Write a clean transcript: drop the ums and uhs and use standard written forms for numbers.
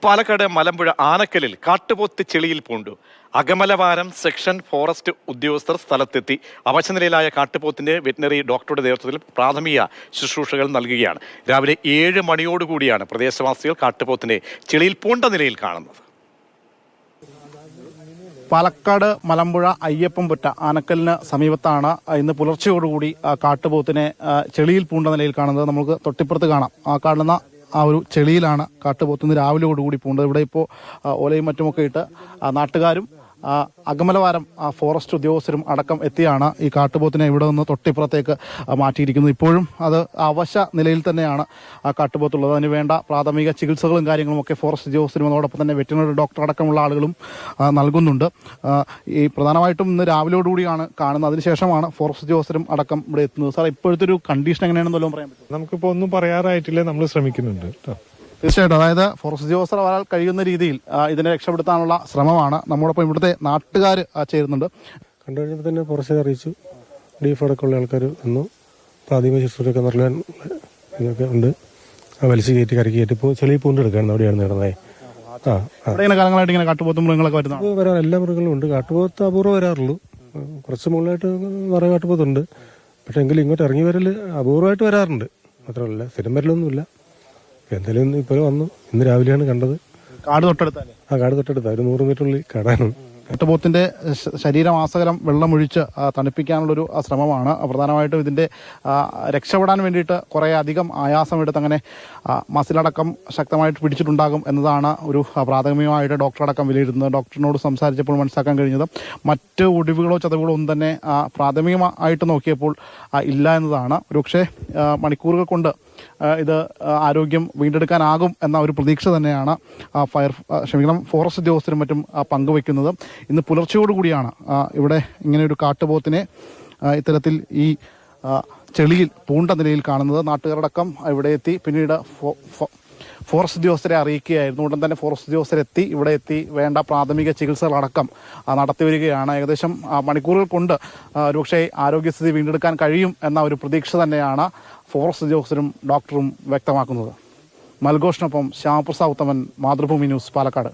പാലക്കാട് മലമ്പുഴ ആനക്കലിൽ കാട്ടുപോത്ത് ചെളിയിൽ പൂണ്ടു. അകമലവാരം സെക്ഷൻ ഫോറസ്റ്റ് ഉദ്യോഗസ്ഥർ സ്ഥലത്തെത്തി അവശനിലയിലായ കാട്ടുപോത്തിന്റെ വെറ്റിനറി ഡോക്ടറുടെ നേതൃത്വത്തിൽ പ്രാഥമിക ശുശ്രൂഷകൾ നൽകുകയാണ്. രാവിലെ 7 മണിയോടുകൂടിയാണ് പ്രദേശവാസികൾ കാട്ടുപോത്തിനെ ചെളിയിൽ പൂണ്ട നിലയിൽ കാണുന്നത്. പാലക്കാട് മലമ്പുഴ അയ്യപ്പംപുറ്റ ആനക്കലിന് സമീപത്താണ് ഇന്ന് പുലർച്ചയോടുകൂടി കാട്ടുപോത്തിനെ ചെളിയിൽ പൂണ്ട നിലയിൽ കാണുന്നത്. നമുക്ക് തൊട്ടിപ്പുറത്ത് കാണാം. കാണുന്ന ആ ഒരു ചെളിയിലാണ് കാട്ടുപോത്തിന് രാവിലെയോടുകൂടി പൂണ്ടത്. ഇവിടെ ഇപ്പോൾ ഓലയും മറ്റുമൊക്കെ ഇട്ട് നാട്ടുകാരും അകമലവാരം ഫോറസ്റ്റ് ഉദ്യോഗസ്ഥരും അടക്കം എത്തിയാണ് ഈ കാട്ടുപോത്തിനെ ഇവിടെ നിന്ന് തൊട്ടിപ്പുറത്തേക്ക് മാറ്റിയിരിക്കുന്നത്. ഇപ്പോഴും അത് അവശ നിലയിൽ തന്നെയാണ് ആ കാട്ടുപോത്തുള്ളത്. അതിന് വേണ്ട പ്രാഥമിക ചികിത്സകളും കാര്യങ്ങളും ഒക്കെ ഫോറസ്റ്റ് ഉദ്യോഗസ്ഥരും അതോടൊപ്പം തന്നെ വെറ്റിനറി ഡോക്ടർ അടക്കമുള്ള ആളുകളും നൽകുന്നുണ്ട്. ഈ പ്രധാനമായിട്ടും ഇന്ന് രാവിലെയോടുകൂടിയാണ് കാണുന്നത്. അതിനുശേഷമാണ് ഫോറസ്റ്റ് ഉദ്യോഗസ്ഥരും അടക്കം ഇവിടെ എത്തുന്നത്. സാർ, ഇപ്പോഴത്തെ ഒരു കണ്ടീഷൻ എങ്ങനെയാണെന്ന് വല്ലതും പറയാൻ പറ്റും? നമുക്കിപ്പോൾ ഒന്നും പറയാറായിട്ടില്ല, നമ്മൾ ശ്രമിക്കുന്നുണ്ട് കേട്ടോ. തീർച്ചയായിട്ടും. അതായത് ഫോറസ്റ്റ് ഉദ്യോഗസ്ഥർ വരാൻ കഴിയുന്ന രീതിയിൽ ഇതിനെ രക്ഷപ്പെടുത്താനുള്ള ശ്രമമാണ്. നമ്മോടൊപ്പം ഇവിടുത്തെ നാട്ടുകാർ ചേരുന്നുണ്ട്. കണ്ടു കഴിഞ്ഞപ്പോൾ തന്നെ ഫോറസ്റ്റ് അറിയിച്ചു. ഡീഫ് അടക്കമുള്ള ആൾക്കാർ വന്നു. പ്രാഥമിക ശുശ്രൂഷയൊക്കെ നടത്താൻ ഇതൊക്കെ ഉണ്ട്. വലിച്ചു കയറ്റി കരക്കി കയറ്റി ഇപ്പോൾ ചെളിയിൽ പൂണ്ടെടുക്കുകയാണ്. അവിടെയാണ് നടന്നത്. കാലങ്ങളായിട്ട് ഇങ്ങനെ കാട്ടുപോത്തും മൃഗങ്ങളൊക്കെ വരുന്നത് വരാൻ എല്ലാ മൃഗങ്ങളും ഉണ്ട്. കാട്ടുപോത്ത് അപൂർവം വരാറുള്ളൂ. കുറച്ച് മുകളിലായിട്ട് നിറയെ കാട്ടുപോത്തുണ്ട്. പക്ഷെ എങ്കിലും ഇങ്ങോട്ട് ഇറങ്ങി വരൽ അപൂർവമായിട്ട് വരാറുണ്ട്. മാത്രമല്ല സ്ഥിരം വരലൊന്നുമില്ല. എന്തായാലും ഇപ്പോൾ വന്നു. ഇന്ന് രാവിലെയാണ് കണ്ടത്. കാട് തൊട്ടടുത്തല്ലേ? കാട് തൊട്ടടുത്ത ഒരു 100 മീറ്ററുള്ളിൽ കാടാണ്. കാട്ടുപോത്തിന്റെ ശരീരമാസകലം വെള്ളമൊഴിച്ച് തണുപ്പിക്കാനുള്ളൊരു ശ്രമമാണ്. പ്രധാനമായിട്ടും ഇതിന്റെ രക്ഷപ്പെടാൻ വേണ്ടിയിട്ട് കുറേ അധികം ആയാസമെടുത്ത് അങ്ങനെ മസിലടക്കം ശക്തമായിട്ട് പിടിച്ചിട്ടുണ്ടാകും എന്നതാണ് ഒരു പ്രാഥമികമായിട്ട് ഡോക്ടറടക്കം വിലയിരുത്തുന്നത്. ഡോക്ടറിനോട് സംസാരിച്ചപ്പോൾ മനസ്സിലാക്കാൻ കഴിഞ്ഞത് മറ്റ് ഒടിവുകളോ ചതവുകളോ ഒന്നും തന്നെ പ്രാഥമികമായിട്ട് നോക്കിയപ്പോൾ ഇല്ല എന്നതാണ്. ഒരുപക്ഷെ മണിക്കൂറുകൾ കൊണ്ട് ഇത് ആരോഗ്യം വീണ്ടെടുക്കാനാകും എന്ന ഒരു പ്രതീക്ഷ തന്നെയാണ് ഫോറസ്റ്റ് ഉദ്യോഗസ്ഥരും മറ്റും പങ്കുവയ്ക്കുന്നത്. ഇന്ന് പുലർച്ചയോടുകൂടിയാണ് ഇവിടെ ഇങ്ങനെ ഒരു കാട്ടുപോത്തിനെ ഇത്തരത്തിൽ ഈ ചെളിയിൽ പൂണ്ട നിലയിൽ കാണുന്നത്. നാട്ടുകാരടക്കം ഇവിടെ എത്തി പിന്നീട് ഫോറസ്റ്റ് ഉദ്യോഗസ്ഥരെ അറിയിക്കുകയായിരുന്നു. ഉടൻ തന്നെ ഫോറസ്റ്റ് ഉദ്യോഗസ്ഥരെത്തി ഇവിടെ എത്തി വേണ്ട പ്രാഥമിക ചികിത്സകളടക്കം നടത്തിവരികയാണ്. ഏകദേശം മണിക്കൂറുകൾ കൊണ്ട് ഒരുപക്ഷെ ആരോഗ്യസ്ഥിതി വീണ്ടെടുക്കാൻ കഴിയും എന്ന ഒരു പ്രതീക്ഷ തന്നെയാണ് ഫോറസ്റ്റ് ഉദ്യോഗസ്ഥരും ഡോക്ടറും വ്യക്തമാക്കുന്നത്. മൽഘോഷിനൊപ്പം ശ്യാമപ്രസാദ് ഉത്തമൻ, മാതൃഭൂമി ന്യൂസ്, പാലക്കാട്.